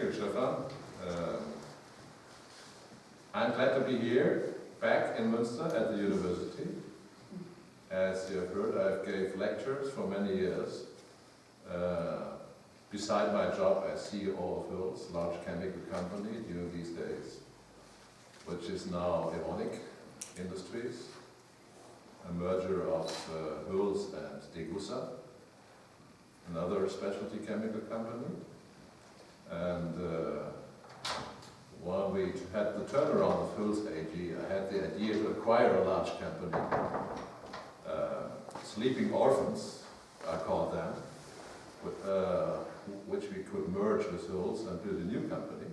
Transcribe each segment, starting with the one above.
you, Stefan. I'm glad to be here, back in Münster at the university. As you have heard, I gave lectures for many years. Beside my job as CEO of Hüls, large chemical company during these days, which is now Evonik Industries, a merger of Hüls and Degussa, another specialty chemical company. And when we had the turnaround of Hüls AG, I had the idea to acquire a large company, sleeping orphans, I call them, which we could merge with Hüls and build a new company.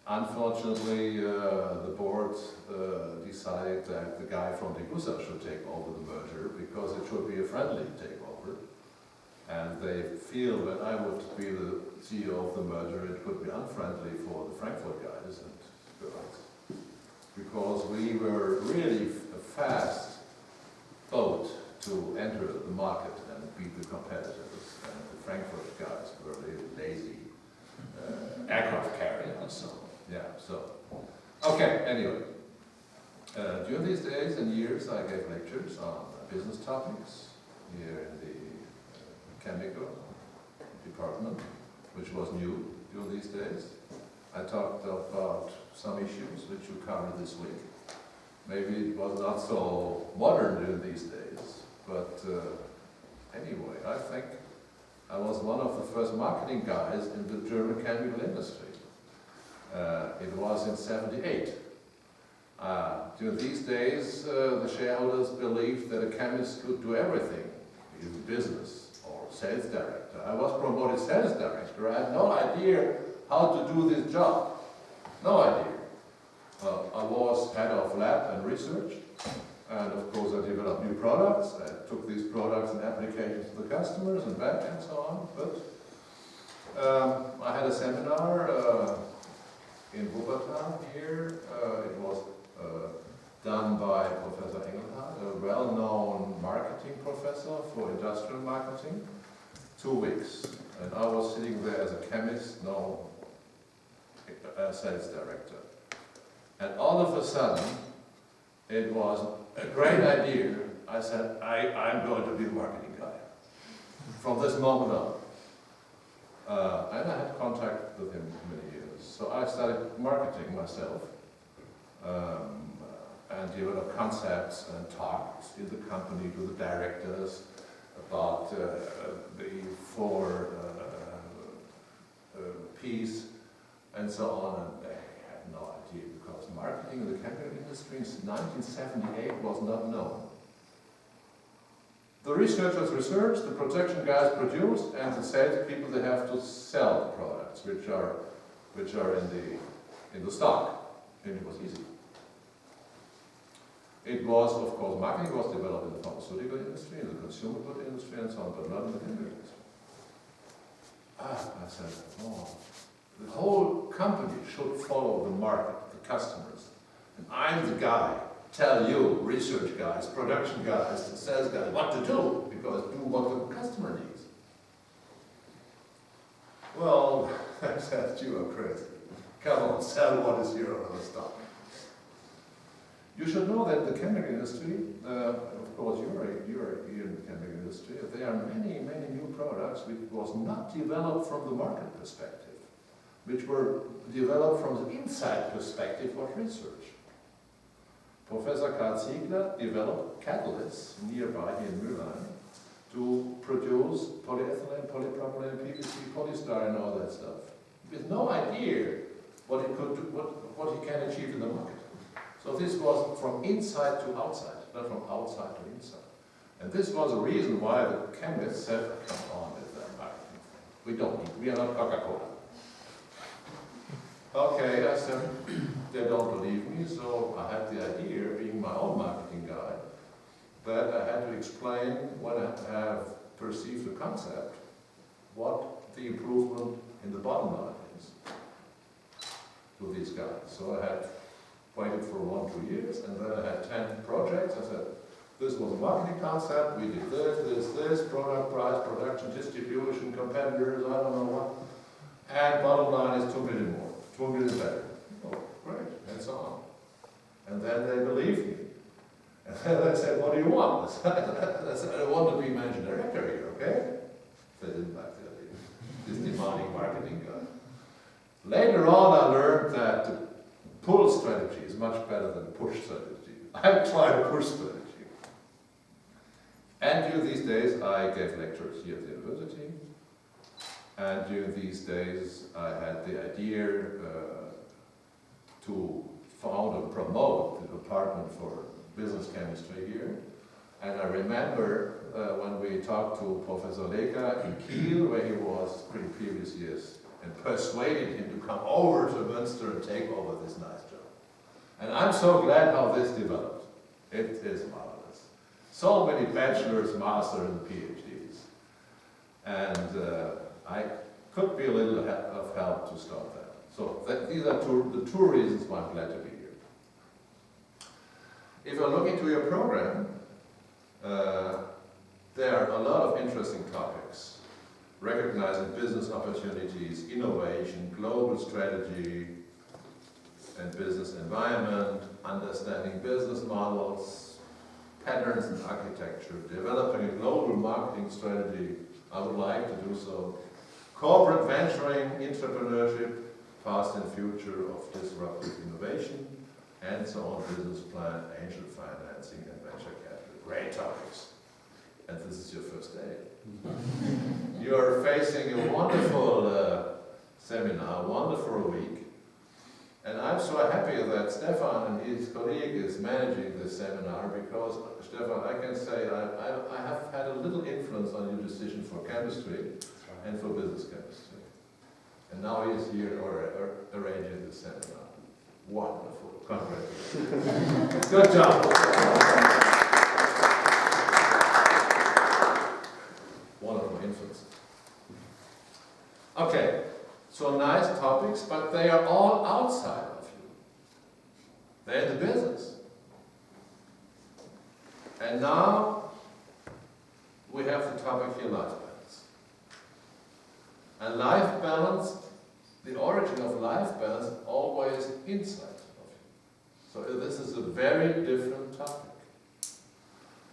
Unfortunately, the board decided that the guy from Degussa should take over the merger because it should be a friendly takeover. And they feel that I would be the CEO of the merger, it could be unfriendly for the Frankfurt guys and girls. Because we were really a fast boat to enter the market and beat the competitors. And the Frankfurt guys were really lazy aircraft carriers. So, yeah, so. Okay, anyway. During these days and years, I gave lectures on business topics here in the chemical department, which was new during these days. I talked about some issues which you covered this week. Maybe it was not so modern during these days, but anyway, I think I was one of the first marketing guys in the German chemical industry. It was in '78. During these days, the shareholders believed that a chemist could do everything, in business or sales director. I was promoted sales director. I had no idea how to do this job. No idea. I was head of lab and research, and of course I developed new products. I took these products and applications to the customers and back and so on. But I had a seminar in Wuppertal here. It was done by Professor Engelhardt, a well-known marketing professor for industrial marketing. 2 weeks. And I was sitting there as a chemist, no sales director. And all of a sudden, it was a great idea. I said, I'm going to be the marketing guy from this moment on. And I had contact with him for many years. So I started marketing myself and developed concepts and talked in the company to the directors about the 4 P's and so on. And they had no idea because marketing in the chemical industry in 1978 was not known. The researchers research, the production guys produce, and the sales people, they have to sell the products which are in the stock. And it was easy. It was, of course, marketing was developed in the pharmaceutical industry, in the consumer good industry, and so on, but not in the chemical industry. I said, oh, the whole company should follow the market, the customers. And I'm the guy, tell you, research guys, production guys, the sales guys, what to do, because do what the customer needs. Well, I said, you are crazy. Come on, sell what is here on the stock. You should know that the chemical industry, of course you're in the chemical industry, there are many, many new products which was not developed from the market perspective, which were developed from the inside perspective of research. Professor Karl Ziegler developed catalysts nearby here in Mülheim to produce polyethylene, polypropylene, PVC, polystyrene, and all that stuff, with no idea what it could do, what he can achieve in the market. So this was from inside to outside, not from outside to inside. And this was the reason why the chemists said, come on with that marketing thing. We don't need, we are not Coca-Cola. Okay, I said, they don't believe me, so I had the idea, being my own marketing guy, that I had to explain when I have perceived the concept, what the improvement in the bottom line is to these guys. So I had waited for 1 or 2 years, and then I had 10 projects. I said, this was a marketing concept, we did this, product price, production, distribution, competitors, I don't know what. And bottom line is 2 million better. Oh, great, and so on. And then they believed me. And then I said, what do you want? I said, I want to be managing director here, okay? They didn't like the idea. This demanding marketing guy. Later on, I learned that the pull strategy is much better than the push strategy. I tried push strategy. And during these days, I gave lectures here at the university. And during these days, I had the idea to found and promote the department for business chemistry here. And I remember when we talked to Professor Leker in Kiel, where he was pretty previous years, and persuaded him to come over to Münster and take over this nice job. And I'm so glad how this developed. It is marvelous. So many bachelors, masters, and PhDs. And I could be a little of help to start that. So these are the two reasons why I'm glad to be here. If I look into your program, there are a lot of interesting topics. Recognizing business opportunities, innovation, global strategy and business environment, understanding business models, patterns and architecture, developing a global marketing strategy. I would like to do so. Corporate venturing, entrepreneurship, past and future of disruptive innovation, and so on, business plan, angel financing, and venture capital. Great topics. And this is your first day. You are facing a wonderful seminar, a wonderful week. And I'm so happy that Stefan and his colleague is managing this seminar because, Stefan, I can say I have had a little influence on your decision for chemistry and for business chemistry. And now he's here arranging the seminar. Wonderful. Congratulations. Good job. Wonderful influence. Okay, so nice topics, but they are all outside of you. They're in the business. And now we have the topic here, life balance. And life balance, the origin of life balance, is always inside of you. So this is a very different topic.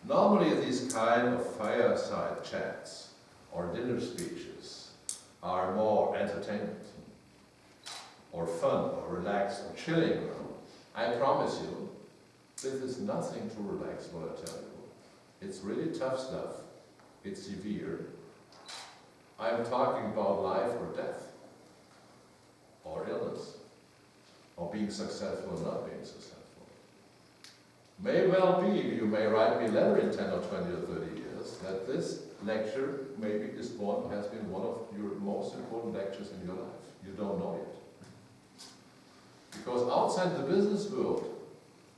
Normally these kind of fireside chats or dinner speeches are more entertainment or fun or relaxed or chilling. I promise you, this is nothing to relax what I tell you. It's really tough stuff. It's severe. I'm talking about life or death, or illness, or being successful or not being successful. May well be, you may write me a letter in 10 or 20 or 30 years, that this lecture maybe has been one of your most important lectures in your life. You don't know yet. Because outside the business world,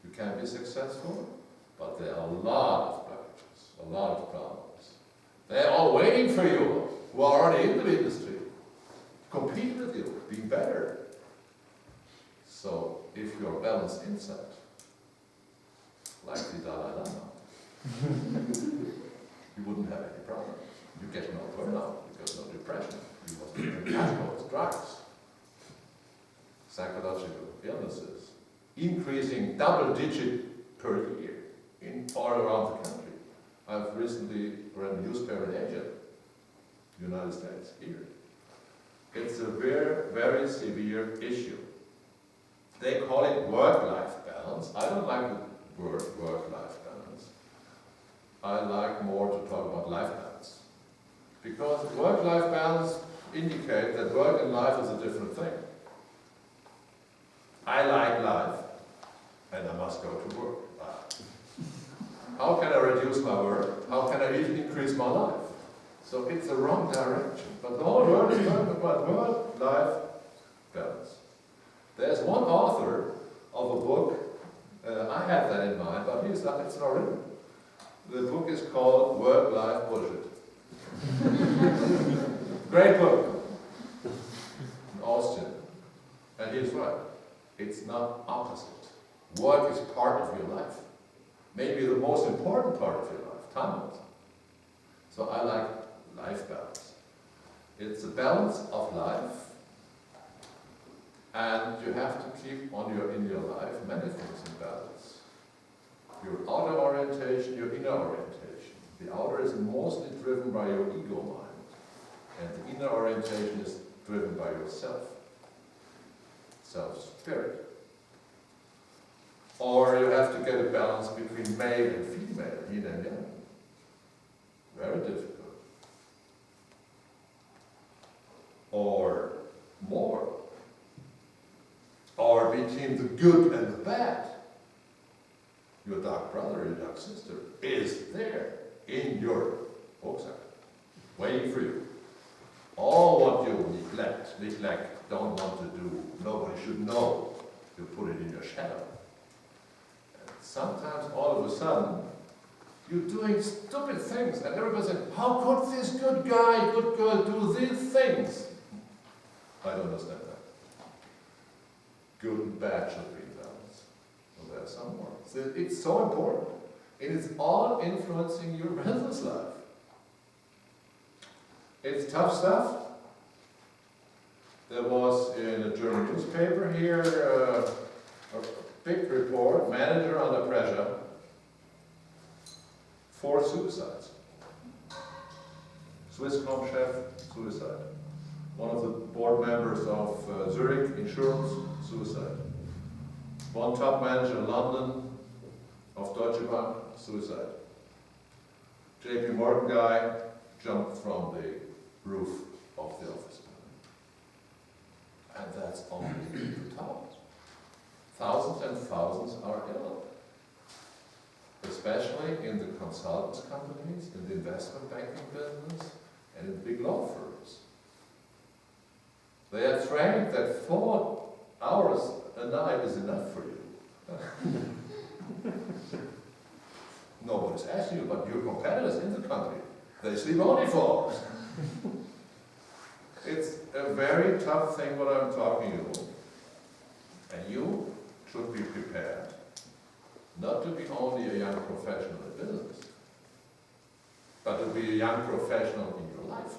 you can be successful, but there are a lot of blockages, a lot of problems. They're all waiting for you, who are already in the industry, to compete with you, be better. So, if you're balanced inside, like the Dalai Lama, you wouldn't have any problem. You get no burnout, you get no depression, you wasn't taking alcohol, drugs, psychological illnesses, increasing double-digit per year in all around the country. I've recently read a newspaper in Asia, United States, here. It's a very, very severe issue. They call it work-life balance. I don't like the word work-life balance. I like more to talk about life balance. Because work-life balance indicates that work and life is a different thing. I like life, and I must go to work. How can I reduce my work? How can I increase my life? So it's the wrong direction. But the whole world is talking about work-life balance. There's one author of a book, I have that in mind, but it's not written. The book is called Work-Life Bullshit. Great book. In Austin. And he's right. It's not opposite. Work is part of your life. Maybe the most important part of your life, time. So I like life balance. It's a balance of life And you have to keep in your life many things in balance. Your outer orientation, your inner orientation. The outer is mostly driven by your ego mind, and the inner orientation is driven by yourself, self-spirit. Or you have to get a balance between male and female, yin and yang. Very difficult. Or more. Or between the good and the bad. Your dark brother, your dark sister is there in your rucksack, waiting for you. All what you neglect, don't want to do, nobody should know, you put it in your shadow. And sometimes all of a sudden, you're doing stupid things, and everybody says, how could this good guy, good girl do these things? I don't understand that. Good and bad should be in balance. Well, there's some more. So it's so important. It is all influencing your business life. It's tough stuff. There was in a German newspaper here a big report, manager under pressure, 4 suicides. Swisscom chef, suicide. One of the board members of Zurich Insurance, suicide. One top manager in London of Deutsche Bank, suicide. JP Morgan guy jumped from the roof of the office building. And that's only the top. Thousands and thousands are ill. Especially in the consultants companies, in the investment banking business, and in big law firms. They are trained that 4 hours a night is enough for you. Nobody's asking you, but your competitors in the country, they sleep only 4 hours. It's a very tough thing what I'm talking to you. And you should be prepared not to be only a young professional in business, but to be a young professional in your life,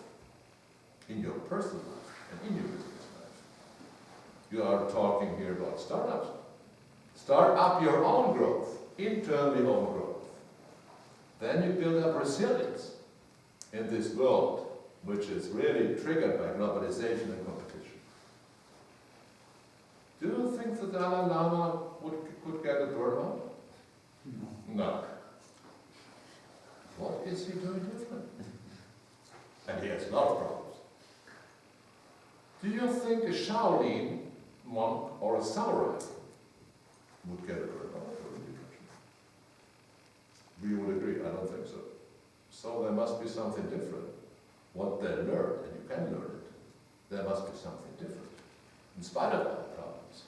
in your personal life, and in your business life. You are talking here about startups. Start up your own growth, internally own growth. Then you build up resilience in this world, which is really triggered by globalization and competition. Do you think the Dalai Lama could get a burnout? No. What is he doing different? And he has a lot of problems. Do you think a Shaolin monk or a samurai would get a burnout or a depression? We would agree, I don't think so. So there must be something different. What they learn, and you can learn it, there must be something different, in spite of all problems.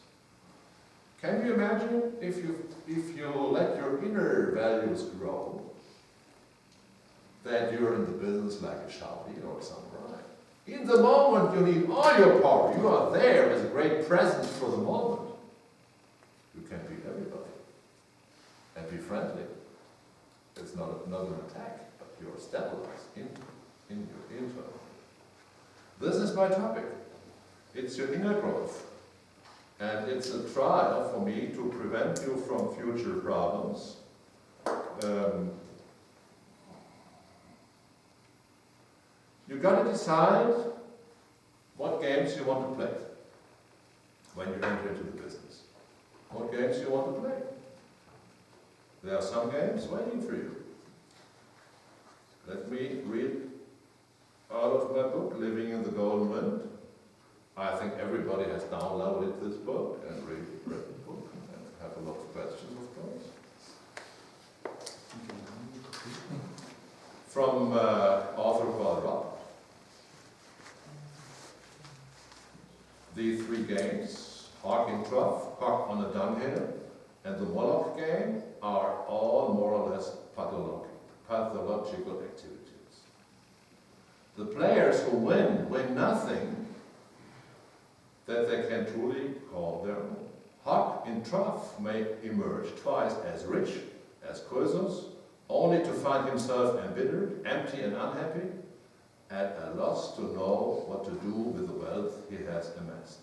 Can you imagine if you let your inner values grow, that you're in the business like a Shaolin or a samurai? In the moment you need all your power, you are there as a great presence for the moment. You can beat everybody and be friendly. It's not an attack, but you're stabilized in your internal. This is my topic. It's your inner growth. And it's a trial for me to prevent you from future problems. You got to decide what games you want to play when you enter into the business. What games you want to play. There are some games waiting for you. Let me read out of my book, Living in the Golden Wind. I think everybody has downloaded this book and read the book and have a lot of questions, of course. From author called Rob. The 3 games, Hawk in Trough, Hawk on a Dunghill, and the Moloch game are all more or less pathological activities. The players who win nothing that they can truly call their own. Hawk in Trough may emerge twice as rich as Croesus, only to find himself embittered, empty and unhappy, at a loss to know what to do with the wealth he has amassed.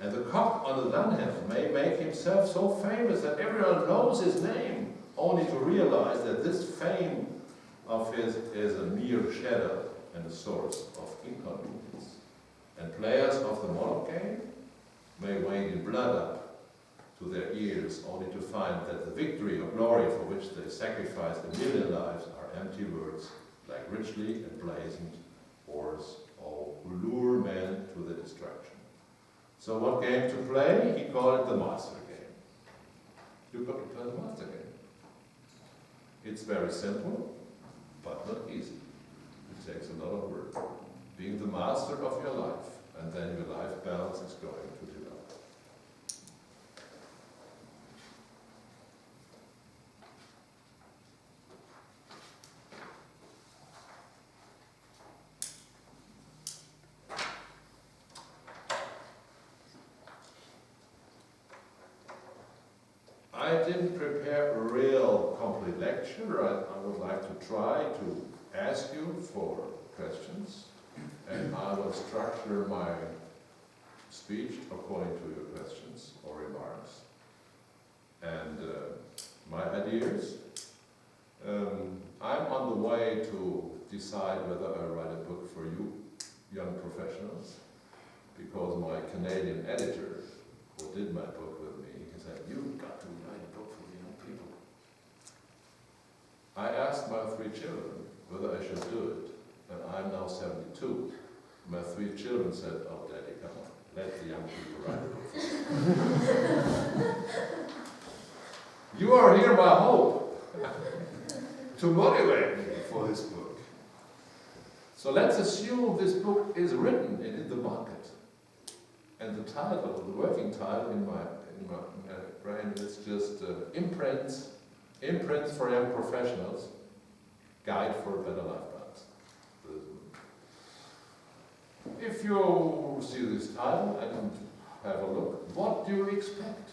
And the cock, on the other hand, may make himself so famous that everyone knows his name, only to realize that this fame of his is a mere shadow and a source of inconvenience. And players of the monarch game may wade in blood up to their ears, only to find that the victory or glory for which they sacrifice a million lives are empty words, like richly emblazoned oars, all who lure men to the destruction. So what game to play? He called it the master game. You've got to play the master game. It's very simple, but not easy. It takes a lot of work. Being the master of your life, and then your life balance is going to develop. I didn't prepare a real complete lecture. I would like to try to ask you for questions, and I will structure my speech according to your questions or remarks. And my ideas, I'm on the way to decide whether I write a book for you, young professionals, because my Canadian editor, who did my book with me, he said, "You've got to write a book for the young people." I asked my 3 children whether I should do it, and I'm now 72. My 3 children said, "Oh, Daddy, come on, let the young people write a book for you." You are here by hope to motivate me for this book. So let's assume this book is written and in the market. And the title, the working title in my brain is just Imprints for Young Professionals, Guide for a Better Life Balance. If you see this title and have a look, what do you expect?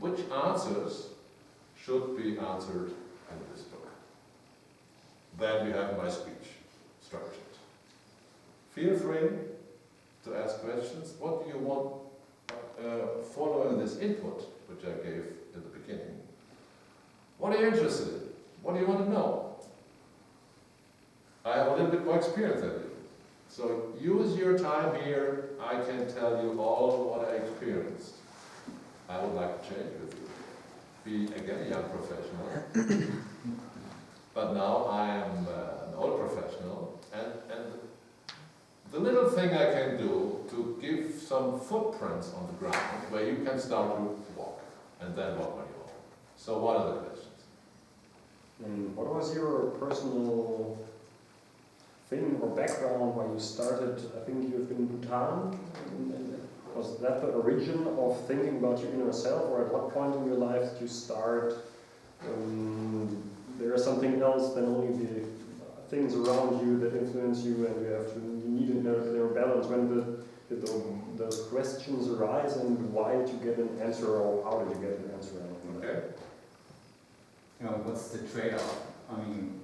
Which answers should be answered in this book? Then we have my speech structured. Feel free to ask questions. What do you want following this input, which I gave at the beginning? What are you interested in? What do you want to know? I have a little bit more experience than you. So use your time here. I can tell you all what I experienced. I would like to change with you. Be again a young professional. But now I am an old professional, and the little thing I can do to give some footprints on the ground where you can start to walk, and then walk on your own. So what are the questions? What was your personal thing or background why you started? I think you've been in Bhutan. Was that the origin of thinking about your inner self, or at what point in your life did you start? There is something else than only the things around you that influence you, and you need a balance. When did those questions arise, and why did you get an answer, or how did you get an answer? Okay. What's the trade-off? I mean,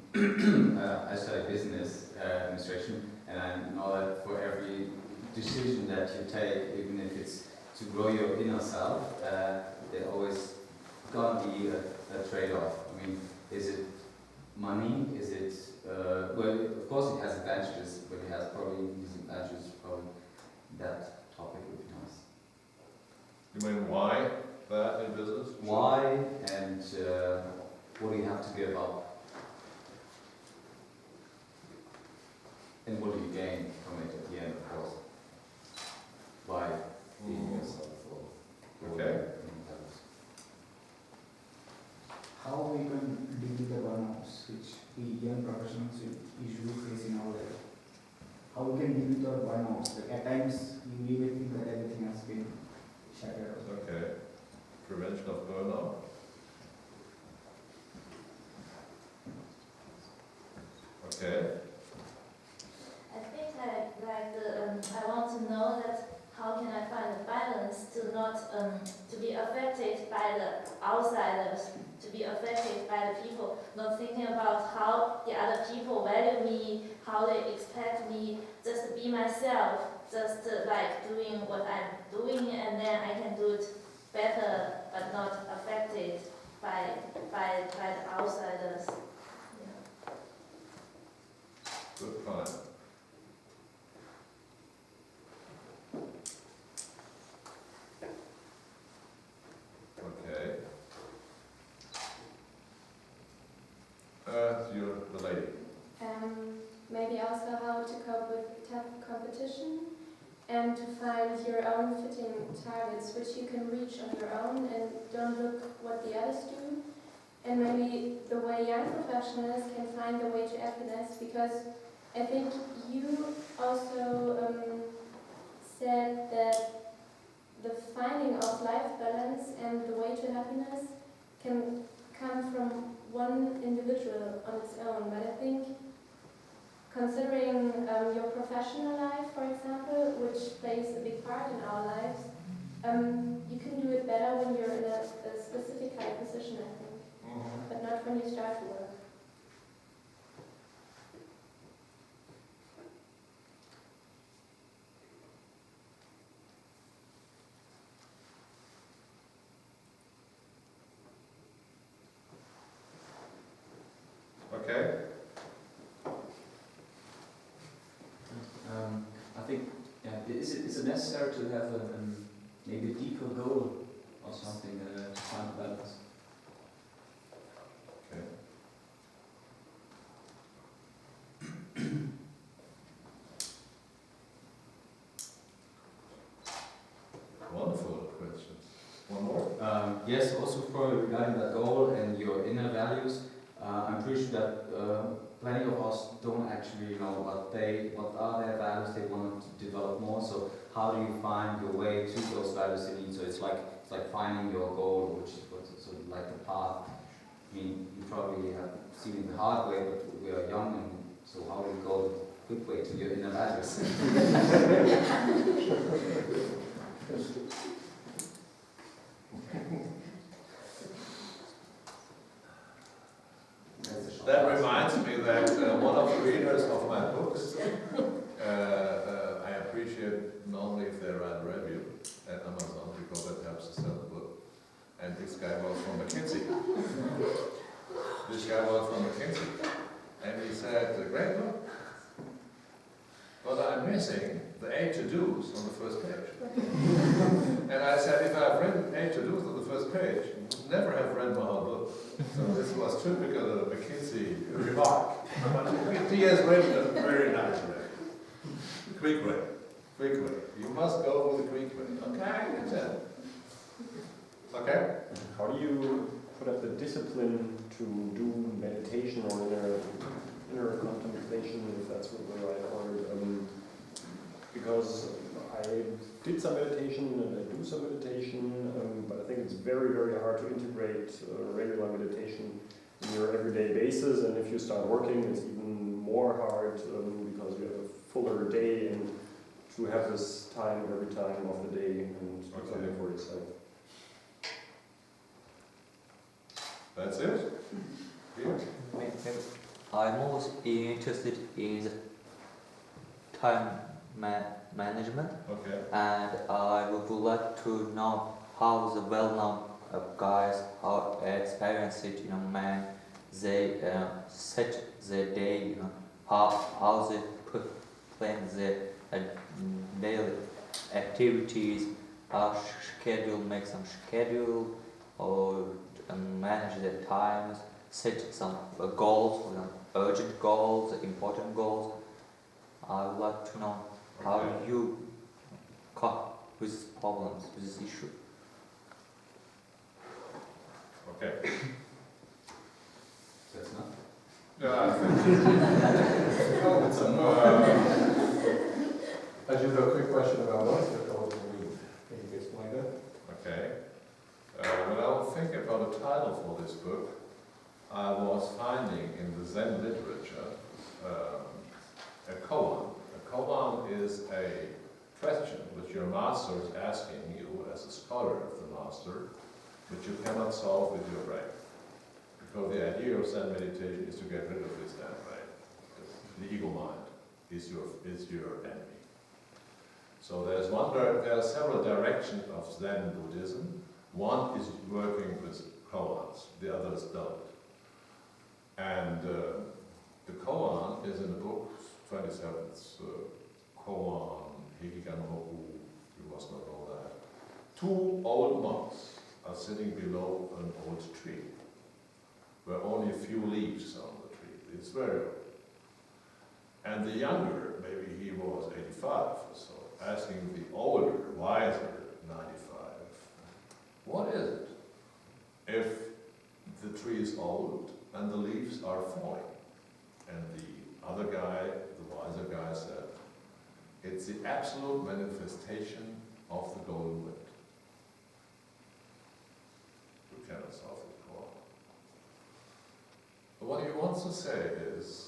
I studied business administration, and I know that for every decision that you take, even if it's to grow your inner self, there always gonna be a trade-off. I mean, is it money? Is it well? Of course, it has advantages, but it has probably disadvantages. Probably that topic would be nice. You mean why that in business? Why, and what do you have to give up? And what do you gain from it at the end, of course? By being yourself. Okay. How are we going to deal with the burnouts which we young professionals usually face in our life? How we can deal with our burnouts? Like at times you really think that everything has been shattered. Okay. Prevention of burnout. Okay. I think I want to know that how can I find a balance to not to be affected by the outsiders, to be affected by the people, not thinking about how the other people value me, how they expect me, just to be myself, just like doing what I'm doing, and then I can do it better, but not affected by the outsiders. Yeah. Good point. Okay. You're the lady. Maybe also how to cope with tough competition and to find your own fitting targets which you can reach on your own and don't look what the others do. And maybe the way young professionals can find the way to happiness, because I think you also said that the finding of life balance and the way to happiness can come from one individual on its own. But I think considering your professional life, for example, which plays a big part in our lives, you can do it better when you're in a specific high position, I think, but not when you start work. Okay. I think, is it necessary to have maybe a deeper goal or something to find a balance? Okay. Wonderful questions. One more? Yes, also regarding that goal and your inner values, I'm pretty sure that plenty of us don't actually know what are their values they want to develop more. So how do you find your way to those values you need? So it's like finding your goal, which is what's sort of like the path. I mean, you probably have seen it the hard way, but we are young, and so how do you go the quick way to your inner values? That reminds me that one of the readers of my books, I appreciate normally if they write a review at Amazon, because that helps to sell the book. And this guy was from McKinsey. And he said, great book, but I'm missing the A to-dos on the first page. And I said, if I've written A to-dos on the first page, you never have read my whole book. So this was typical of a McKinsey remark. But he has written a very nice way. Quick way. You must go with the quick way. Okay, I can tell. Okay? How do you put up the discipline to do meditation or inner contemplation, if that's the right word? Because I did some meditation and I do some meditation, but I think it's very, very hard to integrate regular meditation in your everyday basis. And if you start working, it's even more hard because you have a fuller day and to have this time every time of the day and do something for yourself. That's it? Here. I'm always interested in the time management, Okay. and I would like to know how the well-known guys how experienced it, man, they set their day, how they plan their daily activities, make some schedule, or manage their times, set some goals, urgent goals, important goals. I would like to know how you cope with this problems, with this issue. Okay. That's enough. Yeah, I just have a quick question about what is the goal of the week. Can you explain that? Okay. When I was thinking about a title for this book, I was finding in the Zen literature a koan. A koan is a question which your master is asking you as a scholar of the master, which you cannot solve with your brain. Because the idea of Zen meditation is to get rid of this damn brain. The ego mind is your enemy. So there are several directions of Zen Buddhism. One is working with koans, the others don't. And the koan is in the book, 27th koan, Hekigan Hoku, you must not know that. 2 old monks are sitting below an old tree, where only a few leaves are on the tree. It's very old. And the younger, maybe he was 85 or so, asking the older, wiser 95, what is it if the tree is old and the leaves are falling? And the other guy, the wiser guy, said, it's the absolute manifestation of the golden wind. We cannot solve it for all. But what he wants to say is,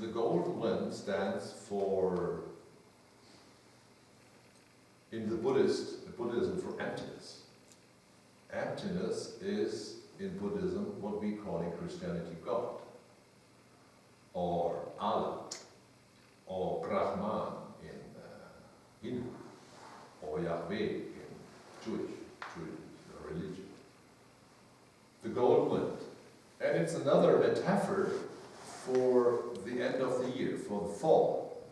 the golden wind stands for, in the Buddhism, for emptiness. Emptiness is, in Buddhism, what we call in Christianity God, or Allah, or Brahman in Hindu, or Yahweh in Jewish religion. The golden wind. And it's another metaphor for the end of the year, for the fall,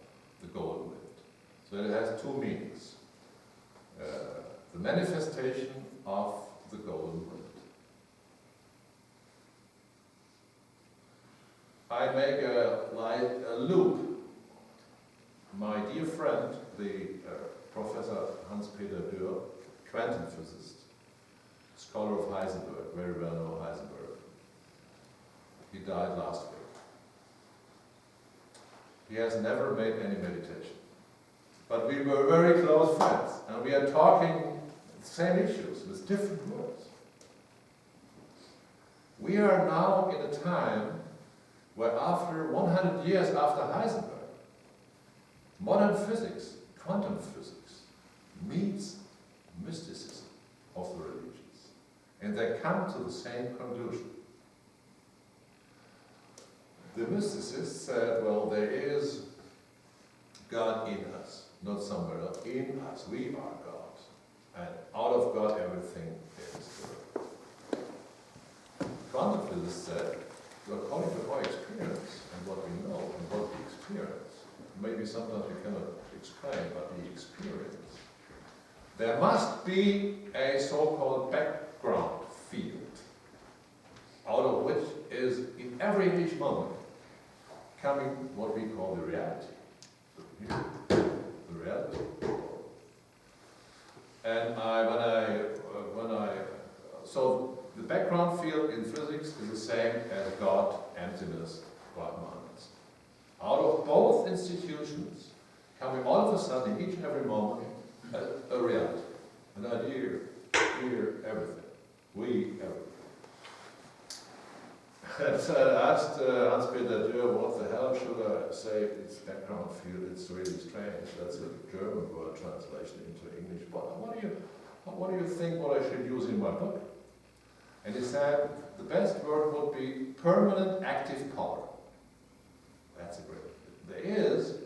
the golden wind. So it has 2 meanings. The manifestation of the golden wind. I make a loop. My dear friend, the Professor Hans-Peter Dürr, quantum physicist, scholar of Heisenberg, very well known Heisenberg. He died last week. He has never made any meditation. But we were very close friends, and we are talking the same issues with different words. We are now in a time where after 100 years after Heisenberg, modern physics, quantum physics, meets mysticism of the religions. And they come to the same conclusion. The mysticists said, well, there is God in us, not somewhere else, in us. We are God. And out of God, everything is good. Quantum physicists said, according to our experience and what we know and what we experience, maybe sometimes we cannot explain, but we experience, there must be a so-called background field, out of which is, in every each moment, coming what we call the reality. The reality. And so the background field in physics is the same as God, emptiness, Brahman. Out of both institutions, coming all of a sudden, each and every moment, a reality, an idea, here, everything. We, everything. And I asked Hans-Peter Dürr, what the hell should I say it's background field? It's really strange. That's a German word translation into English. What do you think what I should use in my book? And he said, the best word would be permanent active power. That's a great word. There is,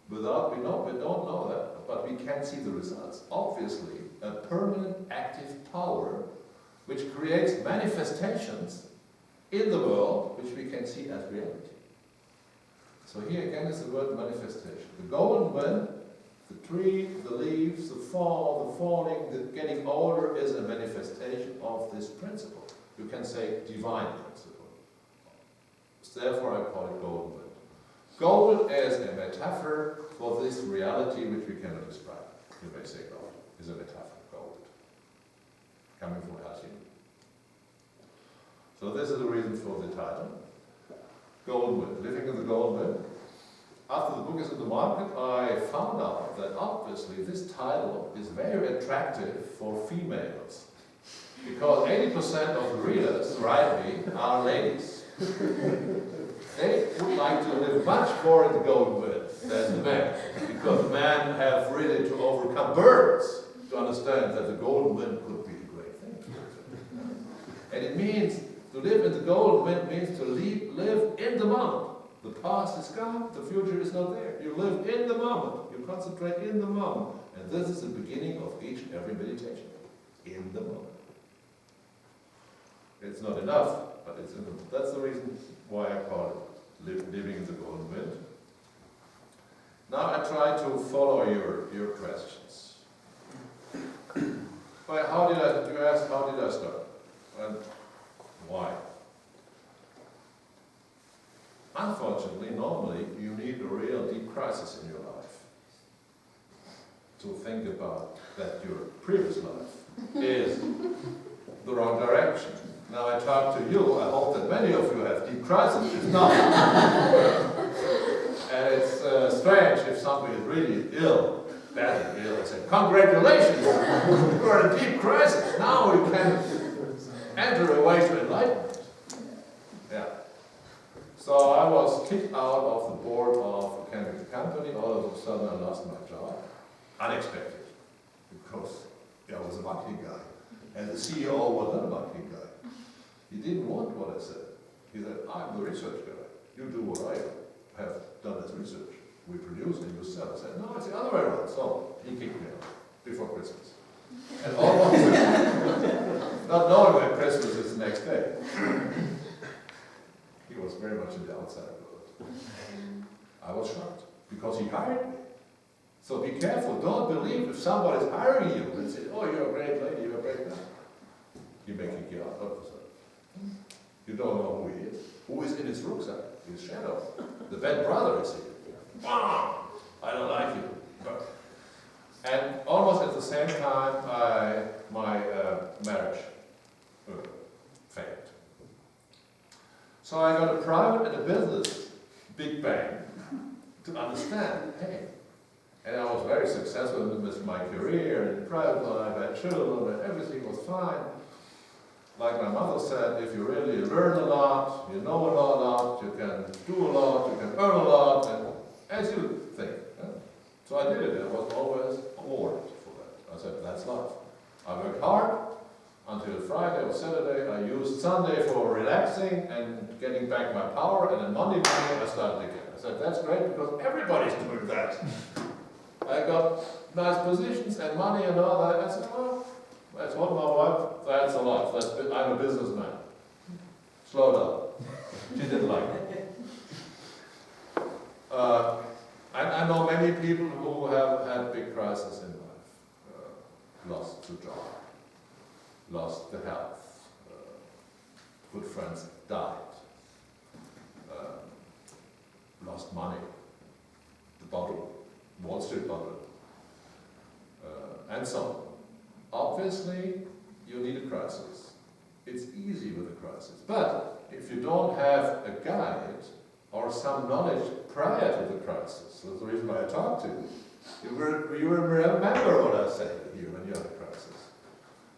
we don't know that, but we can see the results. Obviously, a permanent active power which creates manifestations in the world which we can see as reality. So here again is the word manifestation. The golden wind, the tree, the leaves, the fall, the falling, the getting older is a manifestation of this principle. You can say divine principle. So therefore I call it golden wind. Gold is a metaphor for this reality which we cannot describe. You may say gold is a metaphor, gold. Coming from Helsinki. So this is the reason for the title. Golden wind, living in the golden wind. After the book is in the market, I found out that obviously this title is very attractive for females. Because 80% of the readers, rightly, are ladies. They would like to live much more in the golden wind than the men. Because men have really to overcome burdens to understand that the golden wind could be a great thing. And it means to live in the golden wind means to live in the moment. The past is gone, the future is not there. You live in the moment, you concentrate in the moment. And this is the beginning of each and every meditation. In the moment. It's not enough, but it's in the moment. That's the reason why I call it living in the golden wind. Now I try to follow your questions. Well, you asked how did I start? And why? Unfortunately, normally you need a real deep crisis in your life to think about that your previous life is the wrong direction. Now I talk to you, I hope that many of you have deep crises. If not, and it's strange if somebody is really ill, badly ill, and say, congratulations, you are in a deep crisis. Now we can enter a way to enlightenment. Yeah. So I was kicked out of the board of a chemical company. All of a sudden I lost my job. Unexpected. Because I was a marketing guy. And the CEO was not a marketing guy. He didn't want what I said. He said, I'm the research guy. You do what I have done as research. We produce and you sell. I said, no, it's the other way around. So he kicked me out before Christmas. And almost not knowing that Christmas is the next day. He was very much in the outside world. I was shocked because he hired me. So be careful, don't believe if somebody is hiring you and say, oh, you're a great lady, you're a great man. He may kick you out all of a sudden. You don't know who he is. Who is in his rucksack, his shadow. The bad brother is here. Bam! I don't like you. And almost at the same time, my marriage failed. So I got a private and a business big bang to understand, hey. And I was very successful with my career and private life, I had children, and everything was fine. Like my mother said, if you really learn a lot, you know a lot, you can do a lot, you can earn a lot, and as you think. Yeah? So I did it. I was always awarded for that. I said, that's life. I worked hard until Friday or Saturday. I used Sunday for relaxing and getting back my power, and then Monday morning I started again. I said, that's great because everybody's doing that. I got nice positions and money and all that. I said, well, that's what my wife, that's a lot. I'm a businessman. Slow down. She didn't like it. I know many people who have had big crises in life. Lost the job, lost the health, good friends died, lost money, the bubble, Wall Street bubble, and so on. Obviously, you need a crisis. It's easy with a crisis. But if you don't have a guide or some knowledge prior to the crisis, that's the reason why I talk to you. You remember what I said here when you have a crisis.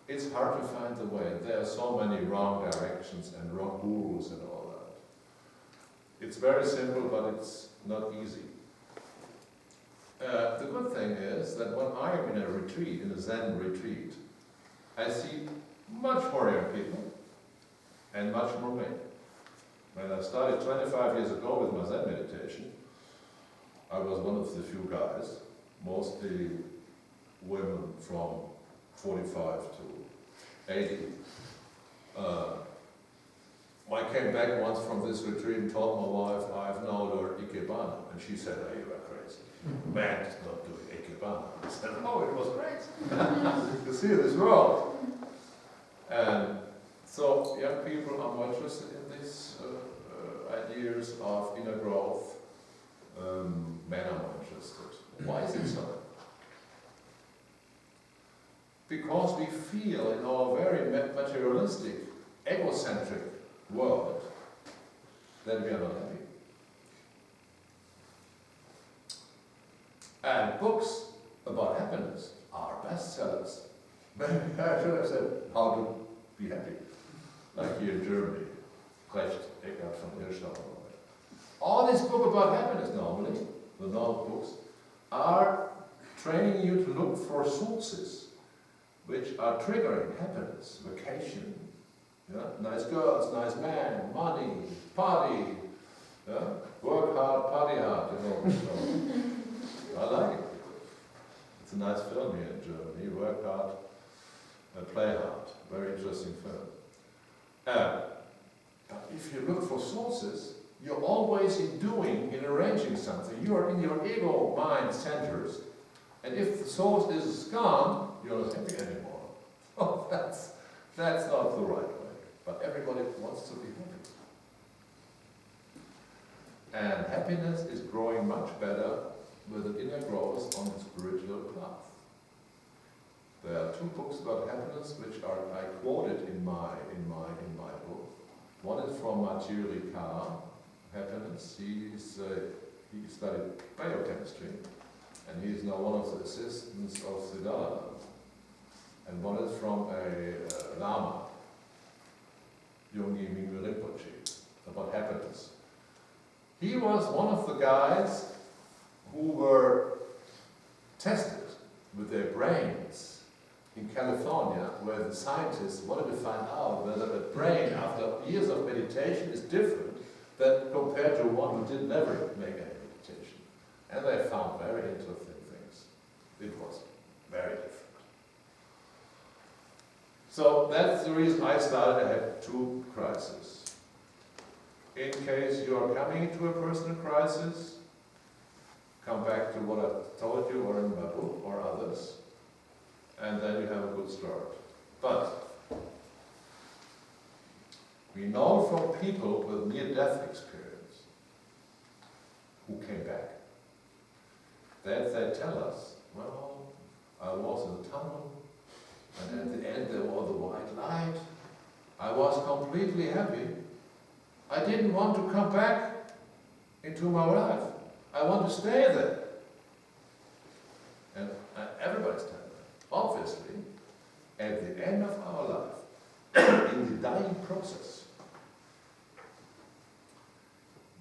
It's hard to find the way. There are so many wrong directions and wrong gurus and all that. It's very simple, but it's not easy. The good thing is that when I am in a retreat, in a Zen retreat, I see much more young people and much more men. When I started 25 years ago with my Zen meditation, I was one of the few guys, mostly women from 45 to 80. I came back once from this retreat and told my wife, I've now learned Ikebana. And she said, oh, you are crazy. Man is not doing Ikebana. I said, oh, it was great. You see this world. And so young people are more interested in these ideas of inner growth. Men are more interested. Why is it so? Because we feel in our very materialistic, egocentric world that we are not happy. And books about happiness are bestsellers. Maybe I should have said how to be happy. Like here in Germany, Erhard Meyer-Galow. All these books about happiness normally, the normal books, are training you to look for sources which are triggering happiness, vacation, yeah? Nice girls, nice man, money, party, Yeah? Work hard, party hard, you know. So, I like it. It's a nice film here in Germany. Work hard and play hard. Very interesting film. If you look for sources, you're always in doing, in arranging something. You are in your ego mind centers. And if the source is gone, you're not happy anymore. Oh, that's not the right way. But everybody wants to be happy. And happiness is growing much better with an inner growth on the spiritual path. There are 2 books about happiness which I quoted in my book. One is from Mathieu Ricard, Happiness. He studied biochemistry, and he is now one of the assistants of the Dalai Lama. And one is from a Lama, Yonggi Mingme Rinpoche, about happiness. He was one of the guys who were tested with their brains in California, where the scientists wanted to find out whether the brain, after years of meditation, is different than compared to one who did never make any meditation. And they found very interesting things. It was very different. So that's the reason I started. I had 2 crises. In case you are coming into a personal crisis, come back to what I told you or in my book or others, and then you have a good start. But we know from people with near-death experience who came back that they tell us, well, I was in the tunnel, and at the end there was the white light. I was completely happy. I didn't want to come back into my life. I want to stay there. And everybody's telling that. Obviously, at the end of our life, in the dying process,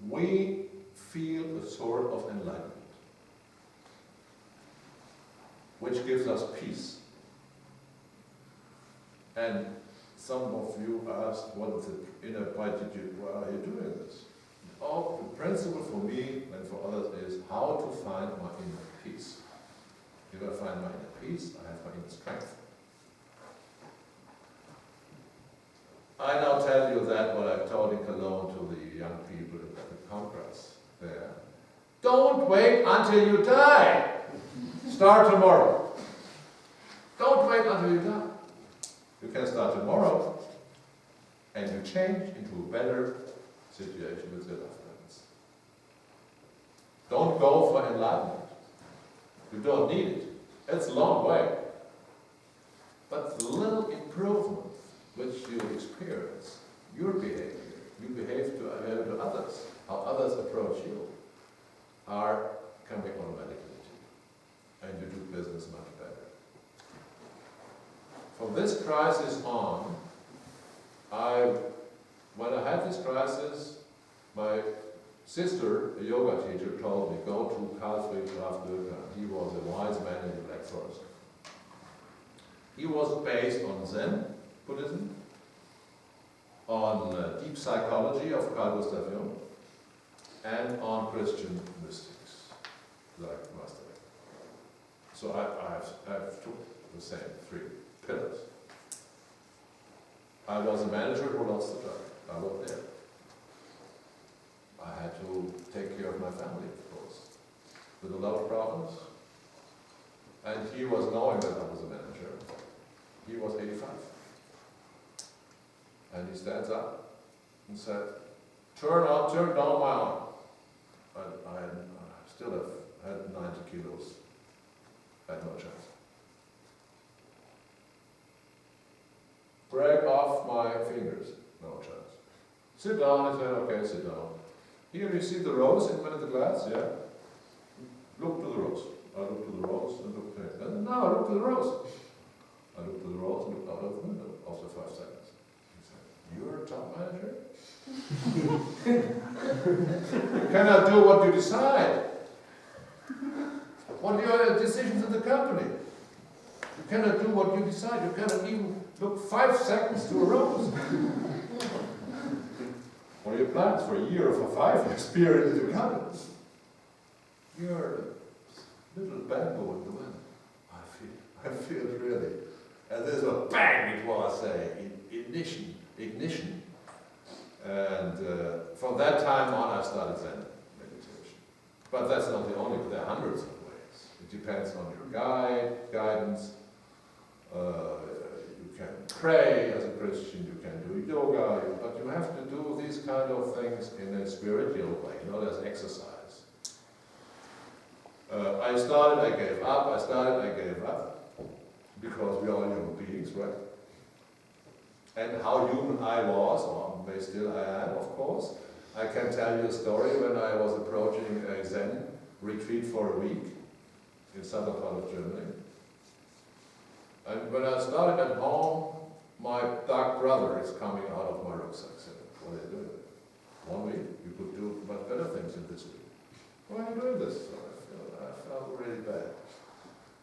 we feel a sort of enlightenment, which gives us peace. And some of you asked, what is the inner, why are you doing this? Oh, the principle for me and for others is how to find my inner peace. If I find my inner peace, I have my inner strength. I now tell you that what I've told in Cologne to the young people at the Congress there. Don't wait until you die. Start tomorrow. Don't wait until you die. You can start tomorrow and you change into a better situation with your loved ones. Don't go for enlightenment. You don't need it. It's a long way. But the little improvement which you experience, your behavior, you behave to others, how others approach you, are coming automatically to you. And you do business much better. From this crisis on, when I had this crisis, my sister, a yoga teacher, told me, go to Karl Friedrich Graf Döker. He was a wise man in the Black Forest. He was based on Zen Buddhism, on deep psychology of Carl Gustav Jung, and on Christian mystics, like Master. So I've took the same 3 pillars. I was a manager who lost the job. I was there. I had to take care of my family, of course, with a lot of problems. And he was knowing that I was a manager. He was 85. And he stands up and said, turn down my arm. I still had 90 kilos. I had no chance. Break off my fingers. No chance. Sit down. I said, okay, sit down. Here you see the rose in the glass, yeah? Look to the rose. I look to the rose and look to it. No, I look to the rose. I looked to the rose and looked out of the window after 5 seconds. He said, you're a top manager? You cannot do what you decide. What are your decisions in the company? You cannot do what you decide. You cannot even look 5 seconds to a rose. What are your plans for a year or for 5 years period to come. You're a little bamboo in the wind. I feel it really. And there's a bang, it was a ignition. And from that time on I started Zen meditation. But that's not the only, there are hundreds of ways. It depends on your guidance. You can pray as a Christian, you can do yoga, but you have to do these kind of things in a spiritual way, not as exercise. I started, I gave up, because we are all human beings, right? And how human I was, or may still I am, of course. I can tell you a story when I was approaching a Zen retreat for a week in southern part of Germany. And when I started at home, my dark brother is coming out of my rucksack saying, "What are you doing? 1 week? You could do much better things in this week. Why are you doing this?" So I felt really bad.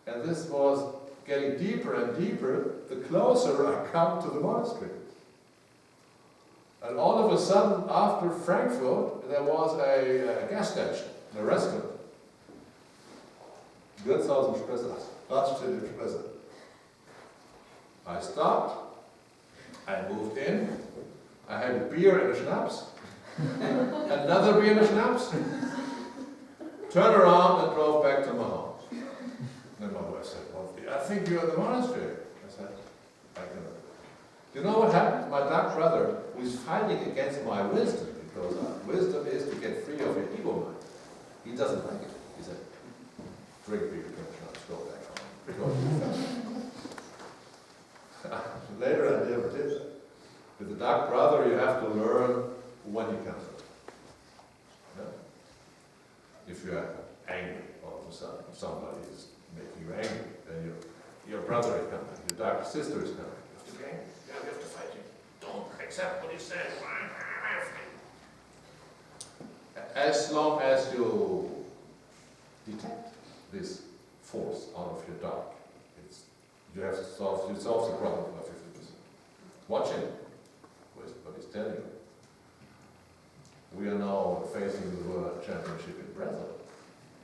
And this was getting deeper and deeper the closer I come to the monastery. And all of a sudden, after Frankfurt, there was a gas station, a restaurant. Raststätte. I stopped, I moved in, I had a beer and a schnapps, another beer and a schnapps, turned around and drove back to my house. And my wife said, "Well, I think you're at the monastery." I said, "I cannot." You know what happened? My dark brother, who is fighting against my wisdom, because wisdom is to get free of your ego mind. He doesn't like it. He said, "Drink beer, drink schnapps, go back home." Later I never did that. With the dark brother, you have to learn when he comes up. Yeah? If you're angry all of a sudden, somebody is making you angry, then your brother is coming, your dark sister is coming. You have to be angry. Yeah, you have to fight him. Don't accept what he says. As long as you detect this force out of your dark, you have to solve the problem by 50%. Watch him, what he's telling you. We are now facing the World Championship in Brazil.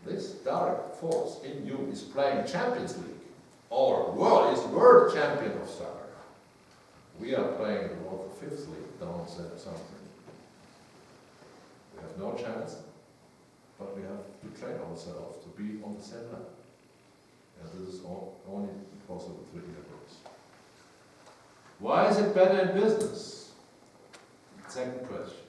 This dark force in you is playing Champions League, or world champion of soccer. We are playing the 5th league down something. We have no chance, but we have to train ourselves to be on the same level. And this is only possible through inner growth. Why is it better in business? Second question.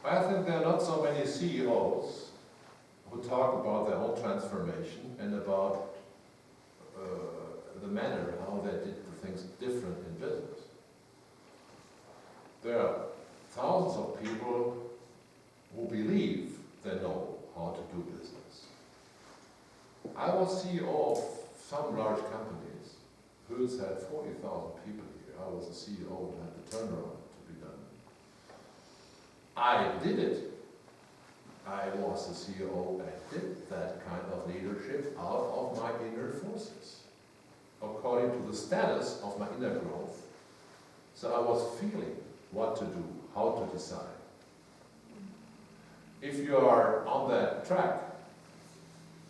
I think there are not so many CEOs who talk about their own transformation and about the manner how they did the things different in business. There are thousands of people who believe they know how to do business. I was CEO of some large companies. Who's had 40,000 people here. I was the CEO and had the turnaround to be done. I did it. I was the CEO and did that kind of leadership out of my inner forces, according to the status of my inner growth. So I was feeling what to do, how to decide. If you are on that track,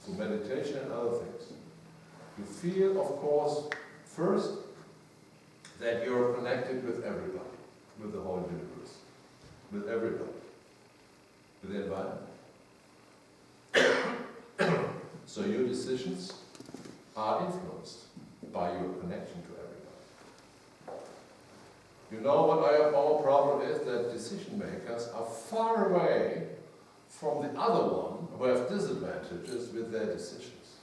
through meditation and other things, you feel, of course, first, that you're connected with everybody, with the whole universe, with everybody, with the environment. So your decisions are influenced by your connection to everybody. You know what our problem is? That decision makers are far away from the other one who have disadvantages with their decisions.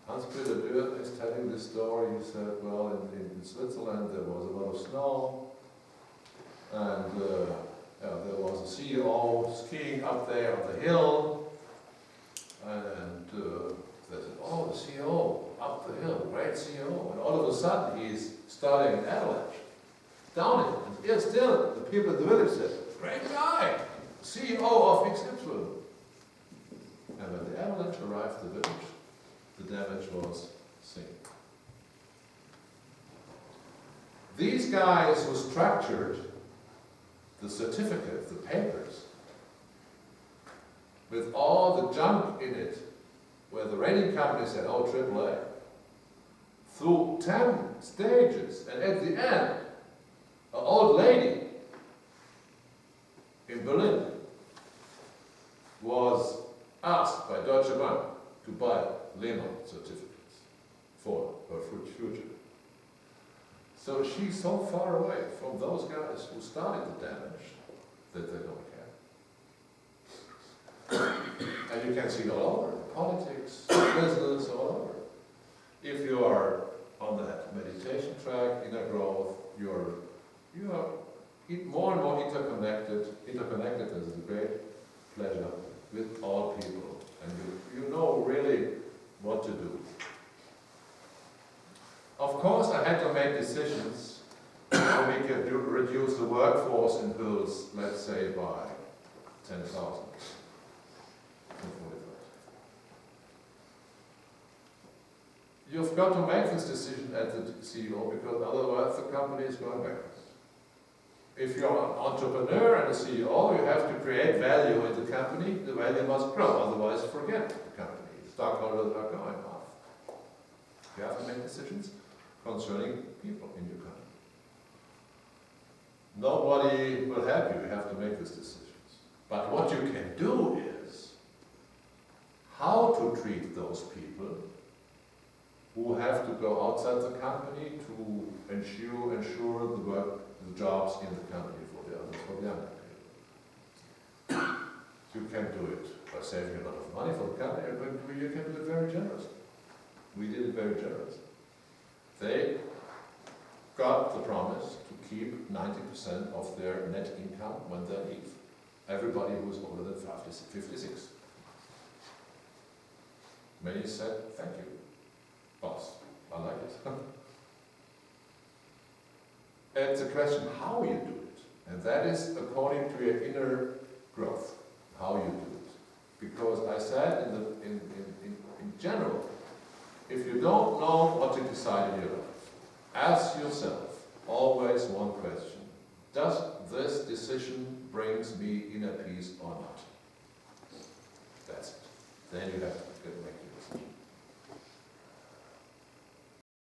Hans-Peter Dürr is telling this story. He said, well, in Switzerland there was a lot of snow, and there was a CEO skiing up there on the hill, and they said, oh, the CEO up the hill, great CEO, and all of a sudden he's starting an avalanche down it. And yet still, the people in the village said, great guy, CEO of XY. And when the avalanche arrived at the village, the damage was seen. These guys who structured the certificate, the papers, with all the junk in it, where the rating company said, oh, AAA, through 10 stages, and at the end, an old lady in Berlin was asked by Deutsche Bank to buy Lehman certificates for her future. So she's so far away from those guys who started the damage that they don't care. And you can see it all over, politics, business, all over. If you are on that meditation track, inner growth, you are more and more interconnected. Interconnectedness is a great pleasure with all people, and you know really what to do. Of course, I had to make decisions how we can reduce the workforce in Hüls, let's say, by 10,000. You've got to make this decision at the CEO, because otherwise the company is going backwards. If you're an entrepreneur and a CEO, you have to create value in the company. The value must grow, otherwise forget the company. Stockholders are going off. You have to make decisions concerning people in your company. Nobody will help you. You have to make these decisions. But what you can do is how to treat those people who have to go outside the company to ensure the jobs in the company for the others, for the younger people. You can do it by saving a lot of money for the company, but you can do it very generously. We did it very generously. They got the promise to keep 90% of their net income when they leave. Everybody who is older than 56. Many said, thank you, boss, I like it. It's a question how you do it. And that is according to your inner growth, how you do it. Because I said in general, if you don't know what to decide in your life, ask yourself always one question. Does this decision brings me inner peace or not? That's it. Then you have to make your